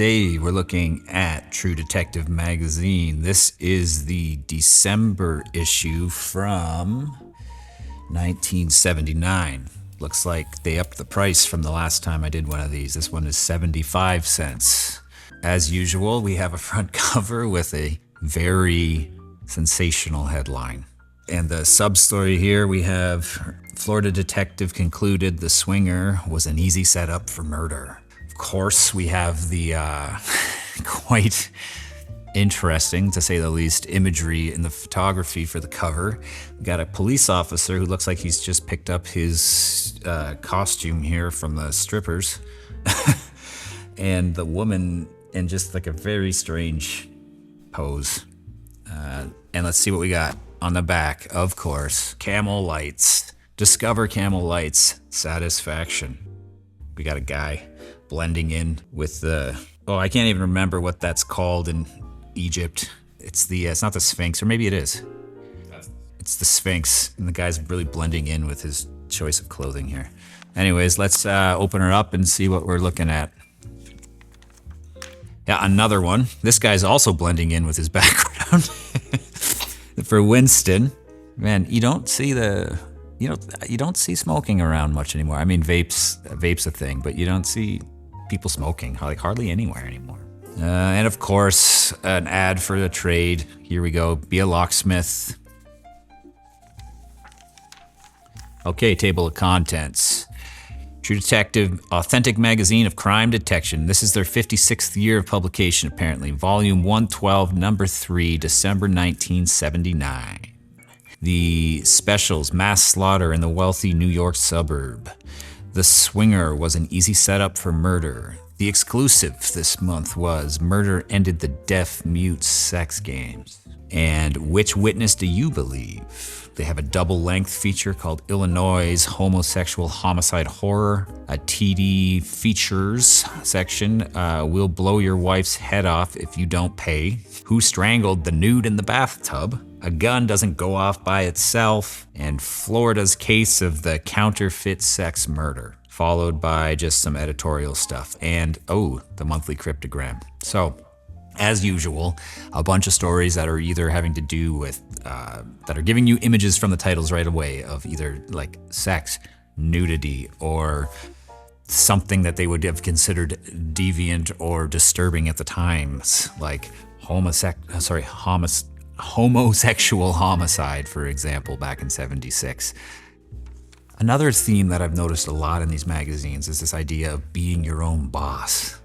Today we're looking at True Detective magazine. This is the December issue from 1979. Looks like they upped the price from the last time I did one of these. This one is 75 cents. As usual, we have a front cover with a very sensational headline. And the sub-story here, we have Florida detective concluded the swinger was an easy setup for murder. Of course, we have the quite interesting, to say the least, imagery in the photography for the cover. We got a police officer who looks like he's just picked up his costume here from the strippers. And the woman in just like a very strange pose. And let's see what we got on the back. Of course, Camel Lights. Discover Camel Lights. Satisfaction. We got a guy blending in with the... Oh, I can't even remember what that's called in Egypt. It's not the Sphinx, or maybe it is. It's the Sphinx, and the guy's really blending in with his choice of clothing here. Anyways, let's open her up and see what we're looking at. Yeah, another one. This guy's also blending in with his background. For Winston, man, you don't see smoking around much anymore. I mean, vape's a thing, but you don't see people smoking like hardly anywhere anymore. And of course, an ad for the trade. Here we go. Be a locksmith. Okay, table of contents. True Detective, authentic magazine of crime detection. This is their 56th year of publication, apparently. Volume 112, number 3, December 1979. The specials, mass slaughter in the wealthy New York suburb. The swinger was an easy setup for murder. The exclusive this month was Murder Ended the Deaf-Mute Sex Games. And Which Witness Do You Believe? They have a double-length feature called Illinois' Homosexual Homicide Horror, a TD Features section, Will Blow Your Wife's Head Off If You Don't Pay, Who Strangled the Nude in the Bathtub, A Gun Doesn't Go Off by Itself, and Florida's Case of the Counterfeit Sex Murder, followed by just some editorial stuff, and, the monthly cryptogram. So, as usual, a bunch of stories that are either having to do with, that are giving you images from the titles right away of either like sex, nudity, or something that they would have considered deviant or disturbing at the times, like homosexual homicide, for example, back in '76. Another theme that I've noticed a lot in these magazines is this idea of being your own boss.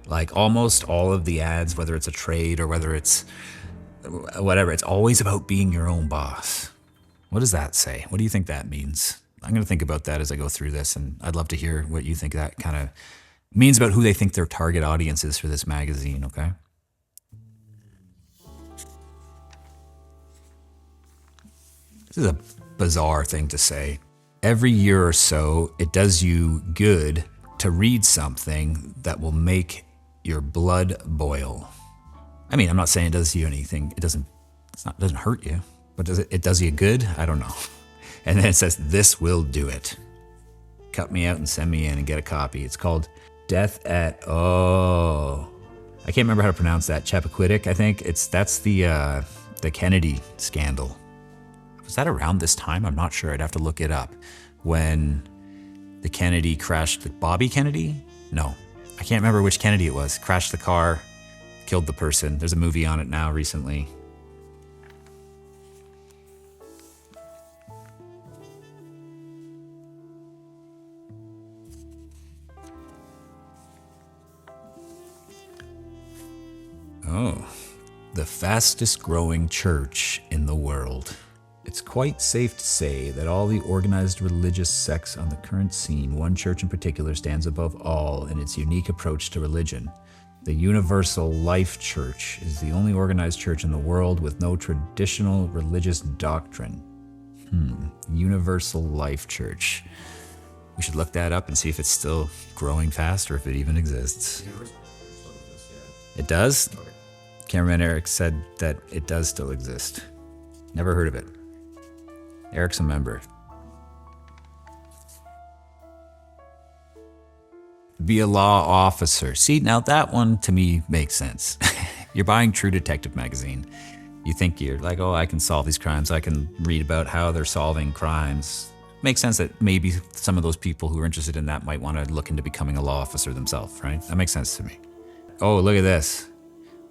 Like almost all of the ads, whether it's a trade or whether it's whatever, it's always about being your own boss. What does that say? What do you think that means? I'm going to think about that as I go through this, and I'd love to hear what you think that kind of means about who they think their target audience is for this magazine, okay? This is a bizarre thing to say. Every year or so, it does you good to read something that will make your blood boil. I mean, I'm not saying it does you anything. It doesn't hurt you, but it does you good? I don't know. And then it says, this will do it. Cut me out and send me in and get a copy. It's called Death at, I can't remember how to pronounce that. Chappaquiddick, I think. That's the Kennedy scandal. Was that around this time? I'm not sure. I'd have to look it up. When the Kennedy crashed, Bobby Kennedy? No, I can't remember which Kennedy it was. Crashed the car, killed the person. There's a movie on it now recently. Oh, the fastest growing church in the world. It's quite safe to say that all the organized religious sects on the current scene, one church in particular stands above all in its unique approach to religion. The Universal Life Church is the only organized church in the world with no traditional religious doctrine. Universal Life Church. We should look that up and see if it's still growing fast or if it even exists. It does? Cameraman Eric said that it does still exist. Never heard of it. Eric's a member. Be a law officer. See, now that one to me makes sense. You're buying True Detective magazine. You think you're like, oh, I can solve these crimes. I can read about how they're solving crimes. Makes sense that maybe some of those people who are interested in that might want to look into becoming a law officer themselves, right? That makes sense to me. Oh, look at this.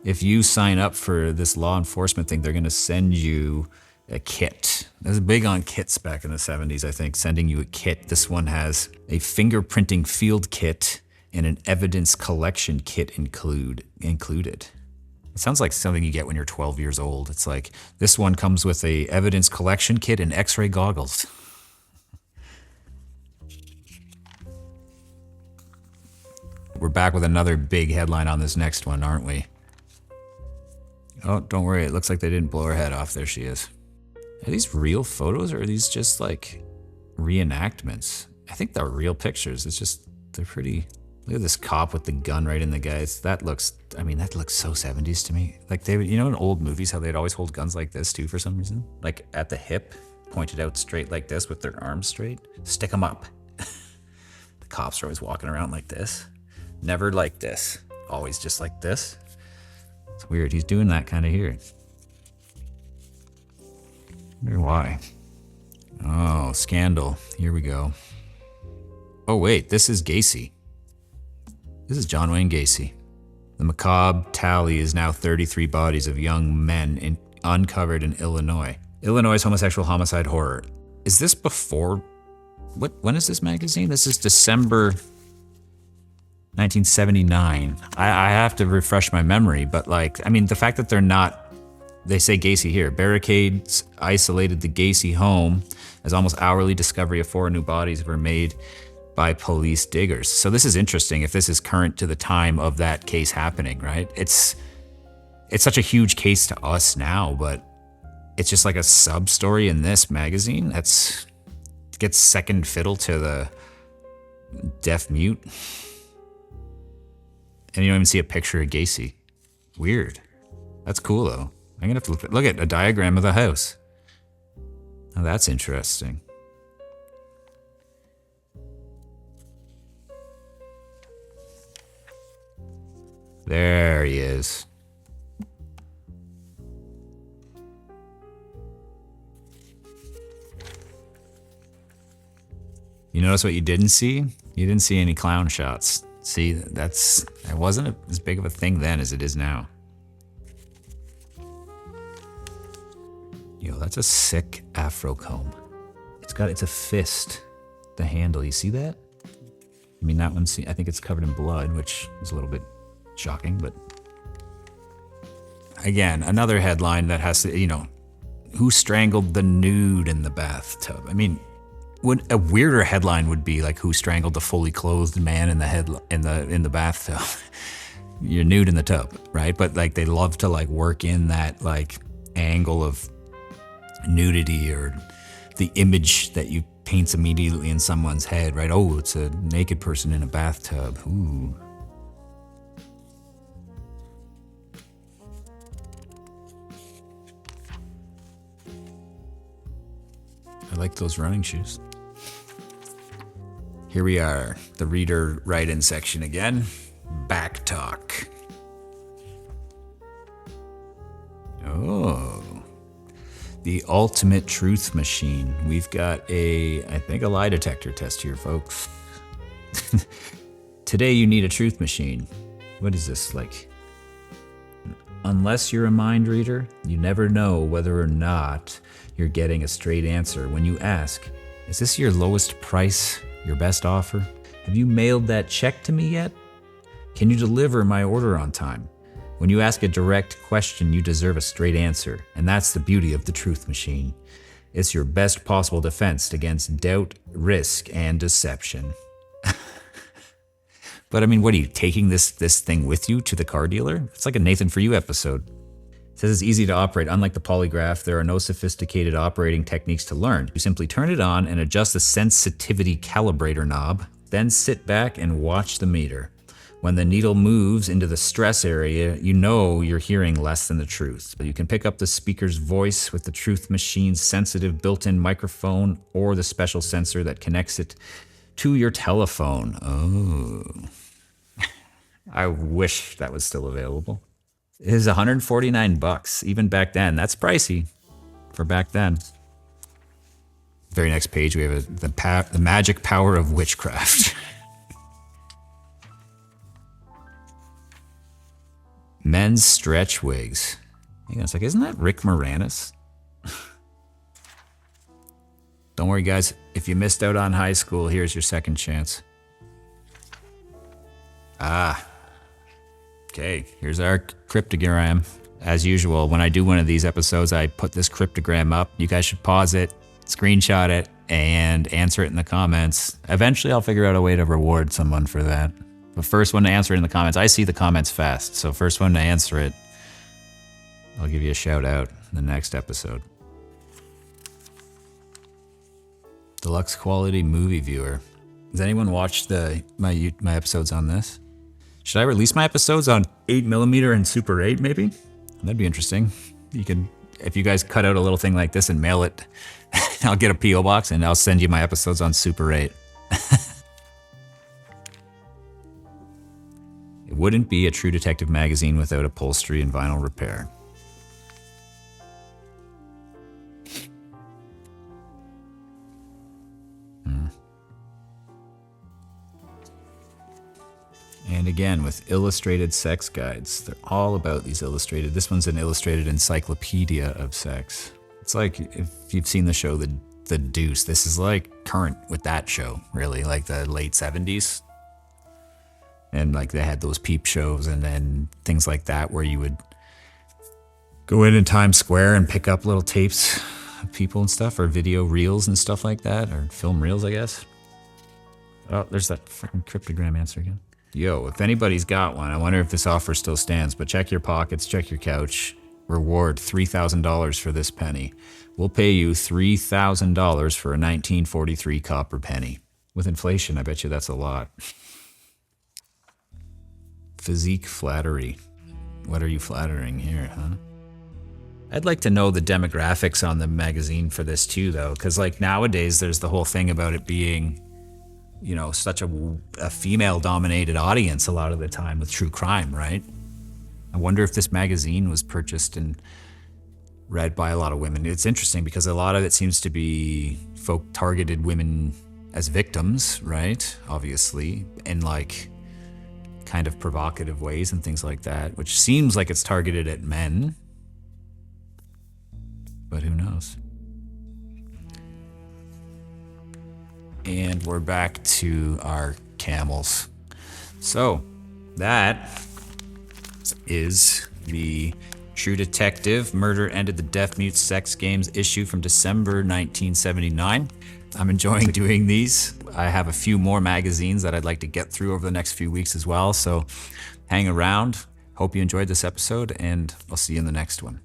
If you sign up for this law enforcement thing, they're going to send you a kit. It was big on kits back in the 70s, I think, sending you a kit. This one has a fingerprinting field kit and an evidence collection kit included. It sounds like something you get when you're 12 years old. It's like, this one comes with a evidence collection kit and x-ray goggles. We're back with another big headline on this next one, aren't we? Oh, don't worry. It looks like they didn't blow her head off. There she is. Are these real photos or are these just like reenactments? I think they're real pictures. It's just, they're pretty. Look at this cop with the gun right in the guys. That looks so 70s to me. Like they would, you know, in old movies, how they'd always hold guns like this too for some reason? Like at the hip, pointed out straight like this with their arms straight. Stick them up. The cops are always walking around like this. Never like this. Always just like this. It's weird. He's doing that kind of here. I wonder why. Oh, scandal. Here we go. Oh, wait. This is Gacy. This is John Wayne Gacy. The macabre tally is now 33 bodies of young men uncovered in Illinois. Illinois' homosexual homicide horror. Is this before... When is this magazine? This is December 1979. I have to refresh my memory, but the fact that they're not... They say Gacy here. Barricades isolated the Gacy home as almost hourly discovery of 4 new bodies were made by police diggers. So this is interesting if this is current to the time of that case happening, right? It's such a huge case to us now, but it's just like a sub-story in this magazine. It gets second fiddle to the deaf mute. And you don't even see a picture of Gacy. Weird. That's cool though. I'm gonna have to look at a diagram of the house. Now that's interesting. There he is. You notice what you didn't see? You didn't see any clown shots. See, it wasn't as big of a thing then as it is now. Yo, that's a sick afro comb. It's a fist, the handle. You see that? I mean, that one, I think it's covered in blood, which is a little bit shocking, but again, another headline that has to, who strangled the nude in the bathtub? I mean, a weirder headline would be like, who strangled the fully clothed man in the bathtub? You're nude in the tub, right? But they love to work in that angle of nudity or the image that you paints immediately in someone's head, right? Oh, it's a naked person in a bathtub. Ooh. I like those running shoes. Here we are, the reader write-in section again. Back talk. Oh. The ultimate truth machine. We've got I think a lie detector test here, folks. Today you need a truth machine. What is this like? Unless you're a mind reader, you never know whether or not you're getting a straight answer. When you ask, is this your lowest price, your best offer? Have you mailed that check to me yet? Can you deliver my order on time? When you ask a direct question, you deserve a straight answer, and that's the beauty of the truth machine. It's your best possible defense against doubt, risk, and deception. But I mean, what are you, taking this thing with you to the car dealer? It's like a Nathan For You episode. It says it's easy to operate. Unlike the polygraph, there are no sophisticated operating techniques to learn. You simply turn it on and adjust the sensitivity calibrator knob, then sit back and watch the meter. When the needle moves into the stress area, you know you're hearing less than the truth. You can pick up the speaker's voice with the truth machine's sensitive built-in microphone or the special sensor that connects it to your telephone. Oh. I wish that was still available. It is $149, even back then. That's pricey for back then. Very next page, we have the magic power of witchcraft. Men's stretch wigs. Hang on a sec, isn't that Rick Moranis? Don't worry, guys. If you missed out on high school, here's your second chance. Okay, here's our cryptogram. As usual, when I do one of these episodes, I put this cryptogram up. You guys should pause it, screenshot it, and answer it in the comments. Eventually, I'll figure out a way to reward someone for that. The first one to answer it in the comments, I see the comments fast, so first one to answer it, I'll give you a shout out in the next episode. Deluxe quality movie viewer. Has anyone watched my episodes on this? Should I release my episodes on 8mm and Super 8 maybe? That'd be interesting. You can, if you guys cut out a little thing like this and mail it, I'll get a P.O. box and I'll send you my episodes on Super 8. It wouldn't be a True Detective magazine without upholstery and vinyl repair. And again, with illustrated sex guides. They're all about these illustrated. This one's an illustrated encyclopedia of sex. It's like if you've seen the show The Deuce, this is like current with that show, really, like the late 70s. And like they had those peep shows and then things like that where you would go in Times Square and pick up little tapes of people and stuff, or video reels and stuff like that, or film reels, I guess. Oh, there's that fucking cryptogram answer again. Yo, if anybody's got one, I wonder if this offer still stands, but check your pockets, check your couch. Reward $3,000 for this penny. We'll pay you $3,000 for a 1943 copper penny. With inflation, I bet you that's a lot. Physique flattery. What are you flattering here, huh? I'd like to know the demographics on the magazine for this too, though, because like nowadays there's the whole thing about it being, you know, such a female-dominated audience a lot of the time with true crime, right? I wonder if this magazine was purchased and read by a lot of women. It's interesting because a lot of it seems to be folk targeted women as victims, right? Obviously, in like kind of provocative ways and things like that, which seems like it's targeted at men, but who knows? And we're back to our camels. So that is the True Detective Murder Ended the Deaf Mute Sex Games issue from December 1979. I'm enjoying doing these. I have a few more magazines that I'd like to get through over the next few weeks as well, so hang around. Hope you enjoyed this episode, and I'll see you in the next one.